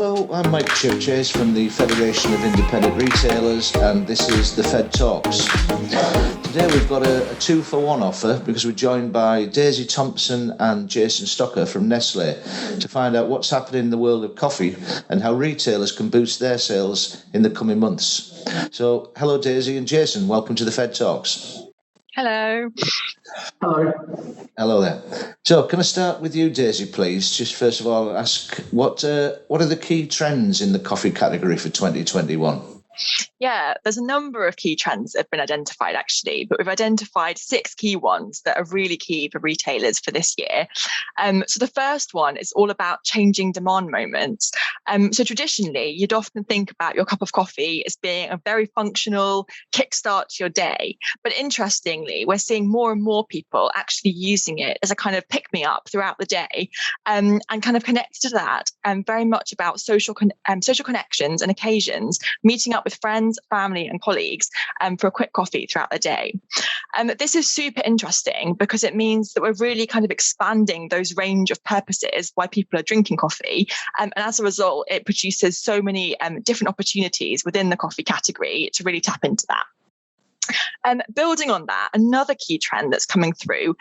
Hello, I'm Mike Churchase from the Federation of Independent Retailers, and this is the Fed Talks. Today we've got a 2-for-1 offer because we're joined by Daisy Thompson and Jason Stocker from Nestle to find out what's happening in the world of coffee and how retailers can boost their sales in the coming months. So, hello Daisy and Jason, welcome to the Fed Talks. Hello. Hello. Hello there. So, can I start with you, Daisy, please? Just first of all, ask what are the key trends in the coffee category for 2021? Yeah, there's a number of key trends that have been identified actually, but we've identified 6 key ones that are really key for retailers for this year. So the first one is all about changing demand moments. So traditionally, you'd often think about your cup of coffee as being a very functional kickstart to your day. But interestingly, we're seeing more and more people actually using it as a kind of pick-me-up throughout the day, and kind of connected to that, and very much about social connections and occasions, meeting up with friends, family and colleagues for a quick coffee throughout the day. This is super interesting because it means that we're really kind of expanding those range of purposes why people are drinking coffee. And as a result, it produces so many different opportunities within the coffee category to really tap into that. Building on that, another key trend that's coming through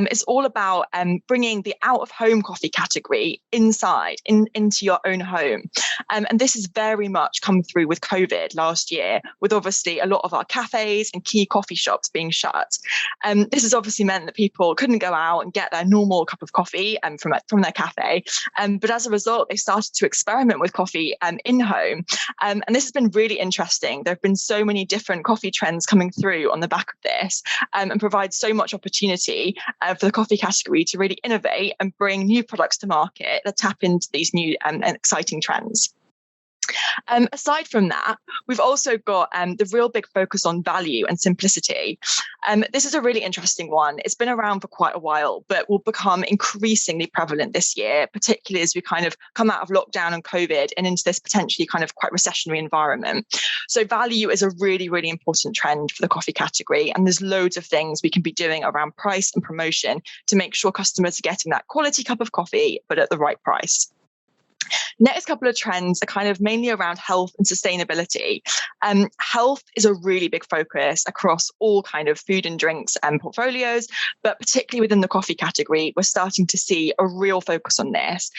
is all about bringing the out-of-home coffee category into your own home. And this has very much come through with COVID last year, with obviously a lot of our cafes and key coffee shops being shut. This has obviously meant that people couldn't go out and get their normal cup of coffee from their cafe. But as a result, they started to experiment with coffee in-home. And this has been really interesting. There have been so many different coffee trends coming through on the back of this, and provide so much opportunity for the coffee category to really innovate and bring new products to market that tap into these new and exciting trends. Aside from that, we've also got the real big focus on value and simplicity. This is a really interesting one. It's been around for quite a while, but will become increasingly prevalent this year, particularly as we kind of come out of lockdown and COVID and into this potentially kind of quite recessionary environment. So value is a really, really important trend for the coffee category. And there's loads of things we can be doing around price and promotion to make sure customers are getting that quality cup of coffee, but at the right price. Next couple of trends are kind of mainly around health and sustainability. Health is a really big focus across all kind of food and drinks and portfolios, but particularly within the coffee category, we're starting to see a real focus on this.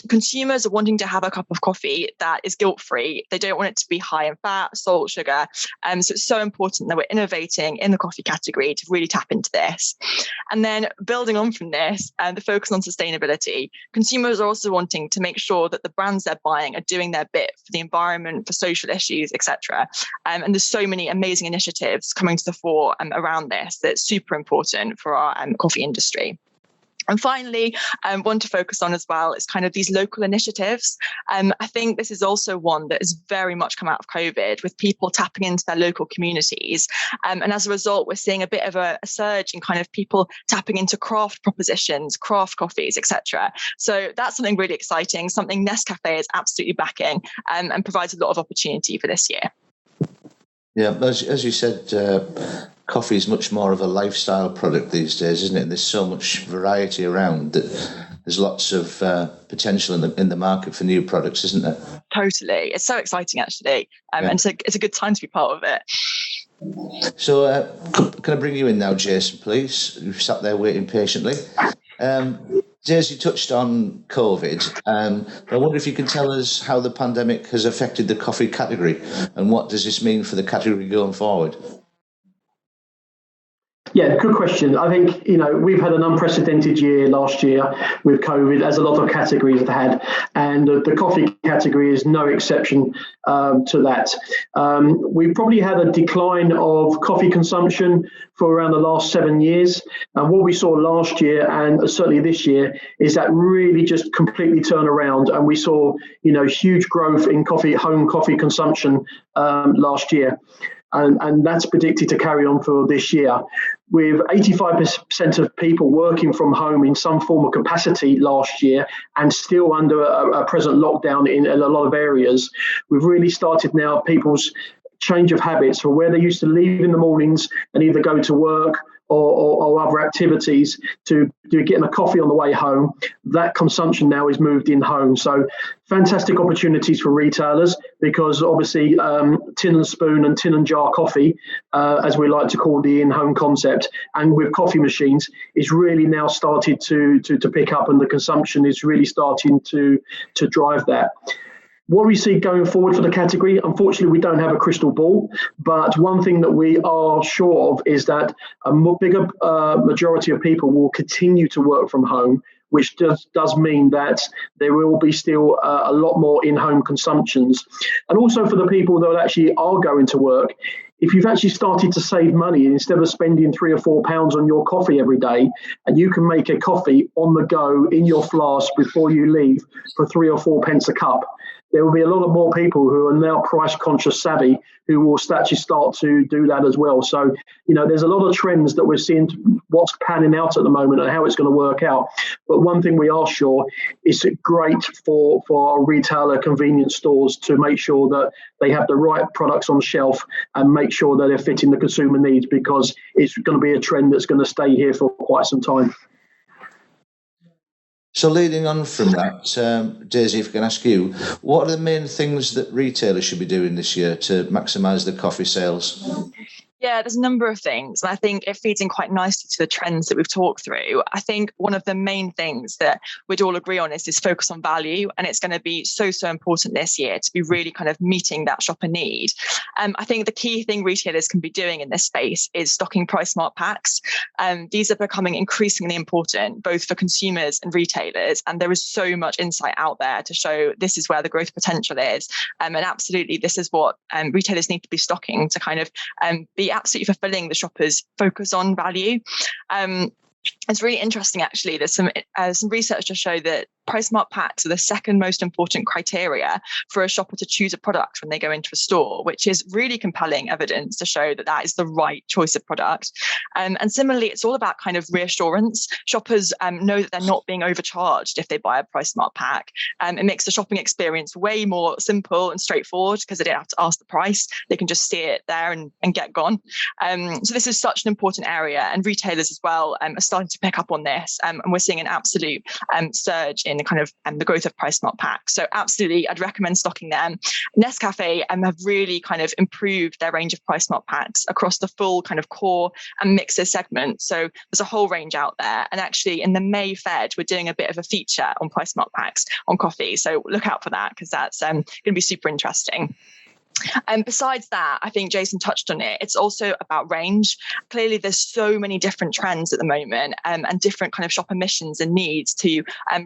Consumers are wanting to have a cup of coffee that is guilt-free. They don't want it to be high in fat, salt, sugar. So it's so important that we're innovating in the coffee category to really tap into this. And then building on from this, the focus on sustainability. Consumers are also wanting to make sure that the brands they're buying are doing their bit for the environment, for social issues, etc. And there's so many amazing initiatives coming to the fore around this that's super important for our coffee industry. And finally, one to focus on as well is kind of these local initiatives. I think this is also one that has very much come out of COVID with people tapping into their local communities. And as a result, we're seeing a bit of a surge in kind of people tapping into craft propositions, craft coffees, etc. So that's something really exciting, something Nescafe is absolutely backing and provides a lot of opportunity for this year. Yeah, as you said, coffee is much more of a lifestyle product these days, isn't it? And there's so much variety around that there's lots of potential in the market for new products, isn't there? Totally. It's so exciting, actually. And it's a good time to be part of it. So can I bring you in now, Jason, please? You've sat there waiting patiently. Daisy touched on COVID. I wonder if you can tell us how the pandemic has affected the coffee category and what does this mean for the category going forward? Yeah, good question. I think, we've had an unprecedented year last year with COVID, as a lot of categories have had, and the coffee category is no exception to that. We've probably had a decline of coffee consumption for around the last 7 years. And what we saw last year and certainly this year is that really just completely turn around. And we saw, huge growth in home coffee consumption last year. And that's predicted to carry on for this year. With 85% of people working from home in some form of capacity last year and still under a present lockdown in a lot of areas, we've really started now people's change of habits for where they used to leave in the mornings and either go to work or other activities to getting a coffee on the way home, that consumption now is moved in home. So fantastic opportunities for retailers, because obviously tin and spoon and tin and jar coffee, as we like to call the in-home concept, and with coffee machines, is really now started to pick up, and the consumption is really starting to drive that. What we see going forward for the category, unfortunately, we don't have a crystal ball, but one thing that we are sure of is that a bigger majority of people will continue to work from home, which does mean that there will be still a lot more in-home consumptions. And also for the people that actually are going to work, if you've actually started to save money, instead of spending £3 or £4 on your coffee every day, and you can make a coffee on the go in your flask before you leave for 3 or 4 pence a cup, there will be a lot of more people who are now price conscious savvy who will actually start to do that as well. So, there's a lot of trends that we're seeing, what's panning out at the moment and how it's going to work out. But one thing we are sure is great for our retailer convenience stores to make sure that they have the right products on shelf and make sure that they're fitting the consumer needs, because it's going to be a trend that's going to stay here for quite some time. So leading on from that, Daisy, if I can ask you, what are the main things that retailers should be doing this year to maximise their coffee sales? Yeah, there's a number of things, and I think it feeds in quite nicely to the trends that we've talked through. I think one of the main things that we'd all agree on is this focus on value, and it's going to be so important this year to be really kind of meeting that shopper need. I think the key thing retailers can be doing in this space is stocking price smart packs. These are becoming increasingly important, both for consumers and retailers, and there is so much insight out there to show this is where the growth potential is. And absolutely, this is what retailers need to be stocking to kind of be absolutely fulfilling the shopper's focus on value. It's really interesting, actually. There's some research to show that price smart packs are the second most important criteria for a shopper to choose a product when they go into a store, which is really compelling evidence to show that that is the right choice of product. And similarly, it's all about kind of reassurance. Shoppers know that they're not being overcharged if they buy a price smart pack. It makes the shopping experience way more simple and straightforward because they don't have to ask the price. They can just see it there and get gone. So this is such an important area, and retailers as well are starting to pick up on this. And we're seeing an absolute surge in the kind of the growth of price smart packs. So absolutely, I'd recommend stocking them. Nescafe have really kind of improved their range of price smart packs across the full kind of core and mixer segment. So there's a whole range out there. And actually in the May Fed, we're doing a bit of a feature on price smart packs on coffee. So look out for that, because that's going to be super interesting. And besides that, I think Jason touched on it. It's also about range. Clearly, there's so many different trends at the moment and different kind of shopper missions and needs to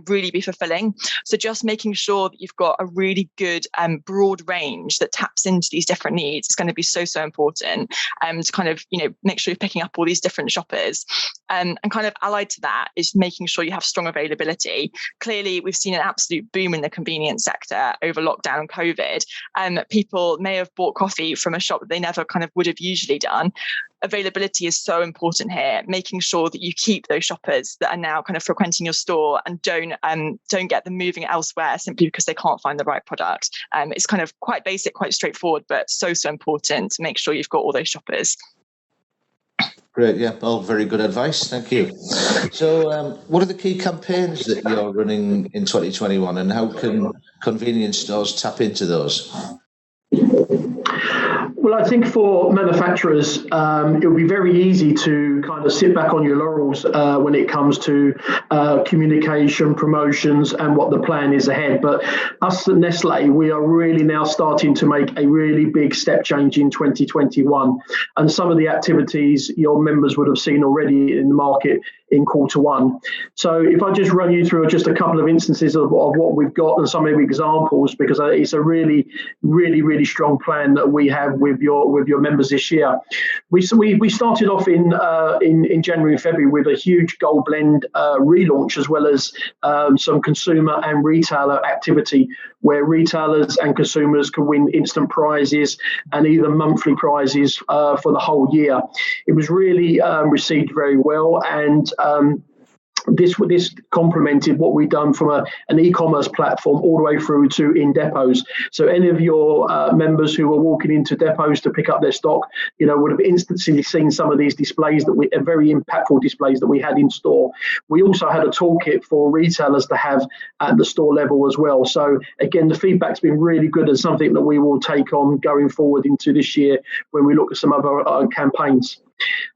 really be fulfilling. So just making sure that you've got a really good broad range that taps into these different needs is going to be so important. To kind of, make sure you're picking up all these different shoppers. And kind of allied to that is making sure you have strong availability. Clearly, we've seen an absolute boom in the convenience sector over lockdown and COVID. People may have bought coffee from a shop that they never kind of would have usually done. Availability is so important here, making sure that you keep those shoppers that are now kind of frequenting your store and don't get them moving elsewhere simply because they can't find the right product. It's kind of quite basic, quite straightforward, but so important to make sure you've got all those shoppers. Great, yeah, all very good advice, thank you. So what are the key campaigns that you're running in 2021, and how can convenience stores tap into those? Well, I think for manufacturers, it will be very easy to kind of sit back on your laurels when it comes to communication, promotions, and what the plan is ahead. But us at Nestle, we are really now starting to make a really big step change in 2021. And some of the activities your members would have seen already in the market in Q1. So if I just run you through just a couple of instances of what we've got and some of the examples, because it's a really, really, really strong plan that we have with your members this year. We started off in January and February with a huge Gold Blend relaunch, as well as some consumer and retailer activity where retailers and consumers can win instant prizes and even monthly prizes for the whole year. It was really received very well, and this complemented what we've done from an e-commerce platform all the way through to in depots. So any of your members who were walking into depots to pick up their stock, would have instantly seen some of these displays very impactful displays that we had in store. We also had a toolkit for retailers to have at the store level as well. So again, the feedback's been really good and something that we will take on going forward into this year when we look at some other campaigns.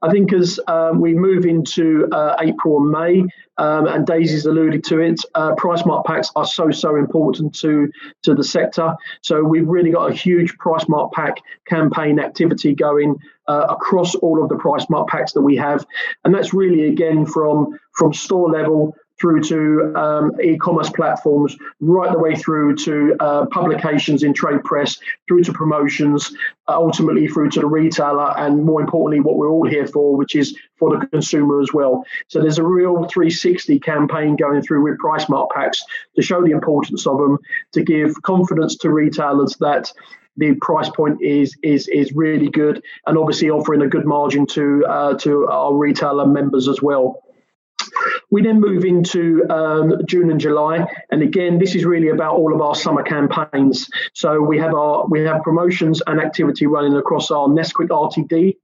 I think as we move into April and May, and Daisy's alluded to it, price mark packs are so important to the sector. So we've really got a huge price mark pack campaign activity going across all of the price mark packs that we have. And that's really, again, from store level through to e-commerce platforms, right the way through to publications in trade press, through to promotions, ultimately through to the retailer, and more importantly, what we're all here for, which is for the consumer as well. So there's a real 360 campaign going through with price mark packs to show the importance of them, to give confidence to retailers that the price point is really good, and obviously offering a good margin to our retailer members as well. We then move into June and July, and again, this is really about all of our summer campaigns. So we have promotions and activity running across our Nesquik RTD.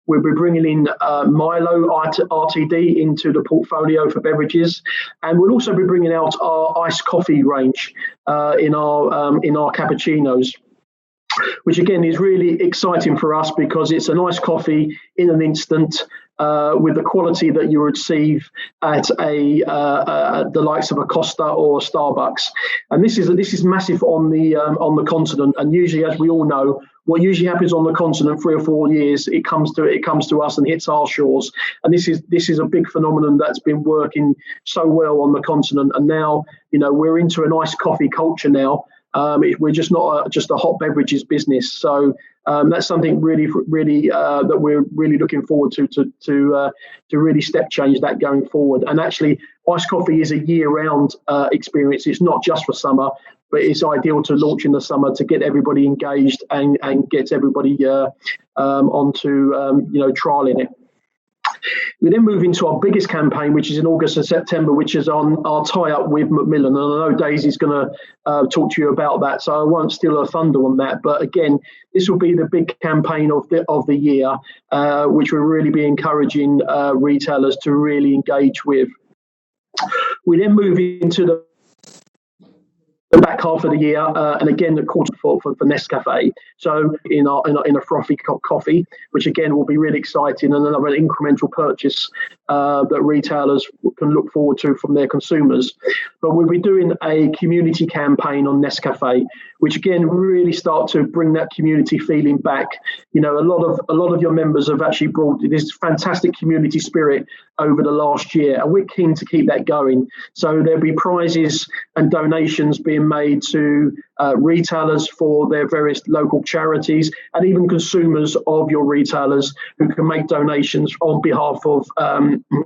We'll be bringing in Milo RTD into the portfolio for beverages, and we'll also be bringing out our iced coffee range in our cappuccinos, which again is really exciting for us because it's a nice coffee in an instant, with the quality that you would receive at the likes of a Costa or a Starbucks. And this is massive on the continent. And usually, as we all know, what usually happens on the continent 3 or 4 years, it comes to us and hits our shores. And this is a big phenomenon that's been working so well on the continent. And now, we're into a nice coffee culture now. We're just not just a hot beverages business. So that's something really that we're really looking forward to really step change that going forward. And actually, iced coffee is a year-round experience. It's not just for summer, but it's ideal to launch in the summer to get everybody engaged and get everybody onto trialing it. We then move into our biggest campaign, which is in August and September, which is on our tie-up with Macmillan. And I know Daisy's going to talk to you about that, so I won't steal her thunder on that. But again, this will be the big campaign of the year, which will really be encouraging retailers to really engage with. We then move into the back half of the year, and again the quarter for Nescafe. So in a frothy coffee, which again will be really exciting, and another incremental purchase that retailers can look forward to from their consumers. But we'll be doing a community campaign on Nescafe, which again really start to bring that community feeling back. A lot of your members have actually brought this fantastic community spirit over the last year, and we're keen to keep that going. So there'll be prizes and donations being made to retailers for their various local charities, and even consumers of your retailers who can make donations on behalf of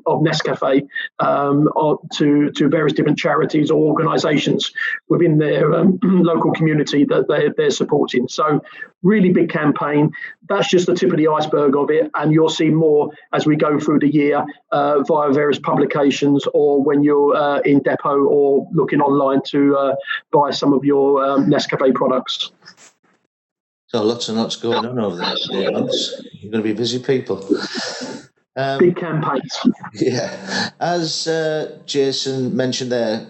Nescafe to various different charities or organisations within their local community that they're supporting. So really big campaign. That's just the tip of the iceberg of it, and you'll see more as we go through the year via various publications, or when you're in depot or looking online to buy some of your Nescafe products. So lots and lots going on over the next 8 months. You're going to be busy people. Big campaigns. Yeah. As Jason mentioned there,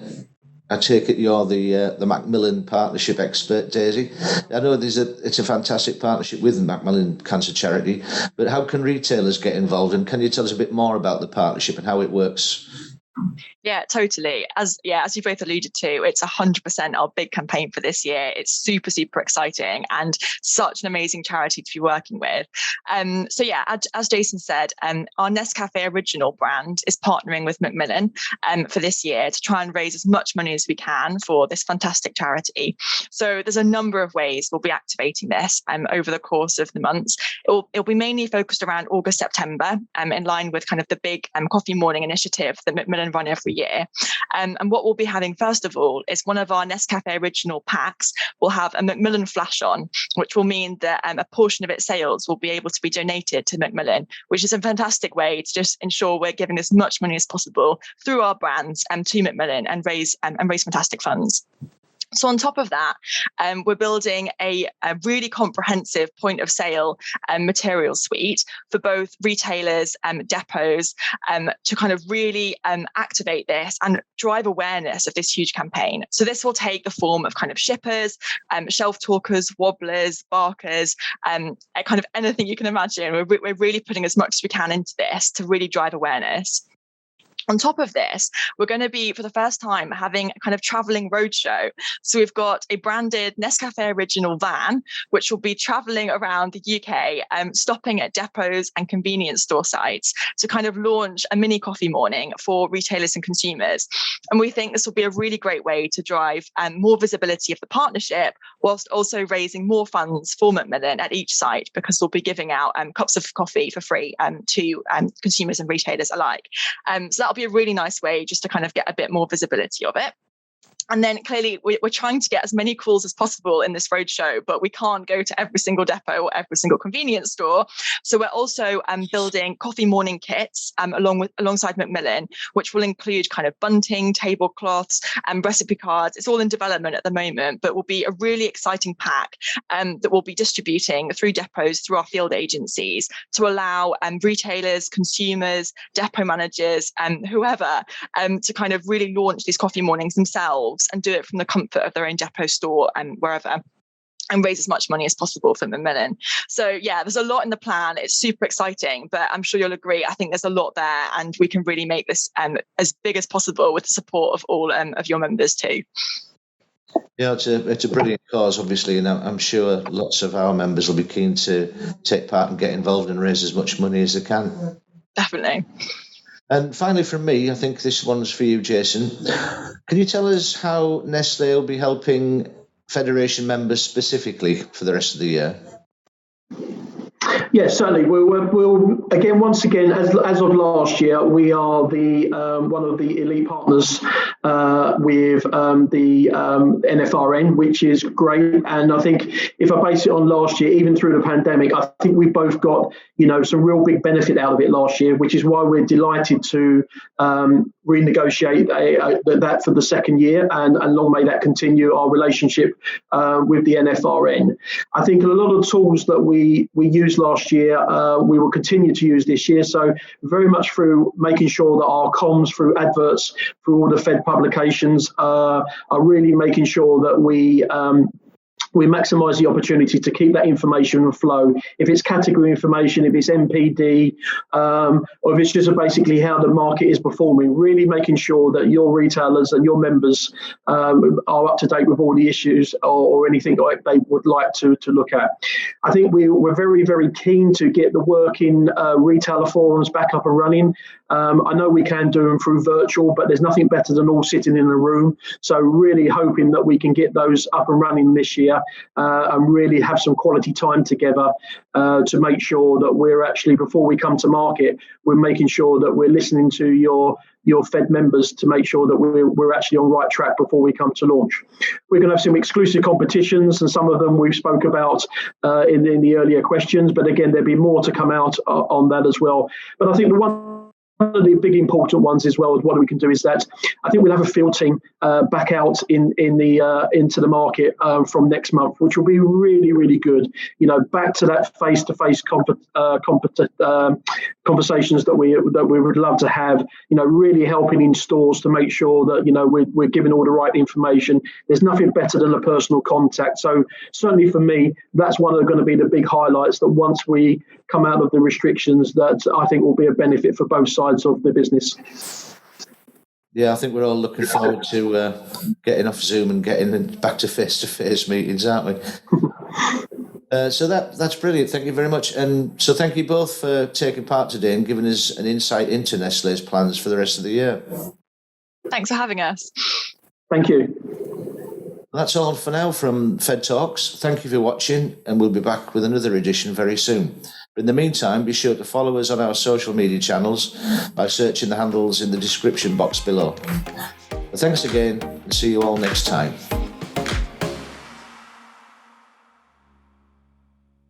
I take it you're the Macmillan partnership expert, Daisy. I know it's a fantastic partnership with Macmillan Cancer Charity, but how can retailers get involved, and can you tell us a bit more about the partnership and how it works? Yeah, totally. As you both alluded to, it's 100% our big campaign for this year. It's super, super exciting and such an amazing charity to be working with. So yeah, as Jason said, our Nescafe Original brand is partnering with Macmillan for this year to try and raise as much money as we can for this fantastic charity. So there's a number of ways we'll be activating this over the course of the months. It'll be mainly focused around August, September, in line with kind of the big coffee morning initiative that Macmillan Macmillan run every year. And what we'll be having, first of all, is one of our Nescafe Original packs will have a Macmillan flash on, which will mean that a portion of its sales will be able to be donated to Macmillan, which is a fantastic way to just ensure we're giving as much money as possible through our brands to Macmillan and raise fantastic funds. So on top of that, we're building a really comprehensive point of sale material suite for both retailers and depots to kind of really activate this and drive awareness of this huge campaign. So this will take the form of kind of shippers, shelf talkers, wobblers, barkers, kind of anything you can imagine. We're really putting as much as we can into this to really drive awareness. On top of this, we're going to be, for the first time, having a kind of traveling roadshow. So we've got a branded Nescafe Original van, which will be traveling around the UK, stopping at depots and convenience store sites to kind of launch a mini coffee morning for retailers and consumers. And we think this will be a really great way to drive more visibility of the partnership, whilst also raising more funds for Macmillan at each site, because we'll be giving out cups of coffee for free to consumers and retailers alike. So that'll be a really nice way just to kind of get a bit more visibility of it. And then clearly we're trying to get as many calls as possible in this roadshow, but we can't go to every single depot or every single convenience store. So we're also building coffee morning kits alongside Macmillan, which will include kind of bunting, tablecloths, and recipe cards. It's all in development at the moment, but will be a really exciting pack that we'll be distributing through depots, through our field agencies, to allow retailers, consumers, depot managers, and whoever to kind of really launch these coffee mornings themselves and do it from the comfort of their own depot store and wherever, and raise as much money as possible for Macmillan. So yeah, there's a lot in the plan. It's super exciting, but I'm sure you'll agree, I think there's a lot there, and we can really make this as big as possible with the support of all of your members too. Yeah, it's a brilliant cause, obviously, and I'm sure lots of our members will be keen to take part and get involved and raise as much money as they can. Definitely. And finally from me, I think this one's for you, Jason. Can you tell us how Nestlé will be helping Federation members specifically for the rest of the year? Yes, certainly. We'll again, once again, as of last year, we are the one of the elite partners with the NFRN, which is great. And I think if I base it on last year, even through the pandemic, I think we both got some real big benefit out of it last year, which is why we're delighted to renegotiate that for the second year, and long may that continue our relationship with the NFRN. I think a lot of the tools that we used last year, we will continue to use this year. So very much through making sure that our comms, through adverts, through all the Fed publications, are really making sure that we maximise the opportunity to keep that information flow. If it's category information, if it's MPD, or if it's just basically how the market is performing, really making sure that your retailers and your members are up to date with all the issues or anything like they would like to look at. I think we're very, very keen to get the working retailer forums back up and running. I know we can do them through virtual, but there's nothing better than all sitting in a room. So really hoping that we can get those up and running this year and really have some quality time together to make sure that we're actually, before we come to market, we're making sure that we're listening to your Fed members to make sure that we're actually on right track before we come to launch. We're going to have some exclusive competitions, and some of them we've spoke about in the earlier questions, but again, there'll be more to come out on that as well. But I think one of the big important ones as well, what we can do is that I think we'll have a field team back out into the market from next month, which will be really, really good. Back to that face-to-face conversations that we would love to have. Really helping in stores to make sure that we're giving all the right information. There's nothing better than a personal contact. So certainly for me, that's one of going to be the big highlights. That once we come out of the restrictions, that I think will be a benefit for both sides of the business. Yeah, I think we're all looking forward to getting off Zoom and getting back to face-to-face meetings, aren't we? So that's brilliant. Thank you very much. And so thank you both for taking part today and giving us an insight into Nestlé's plans for the rest of the year. Thanks for having us. Thank you. That's all for now from Fed Talks. Thank you for watching, and we'll be back with another edition very soon. But in the meantime, be sure to follow us on our social media channels by searching the handles in the description box below. But thanks again, and see you all next time.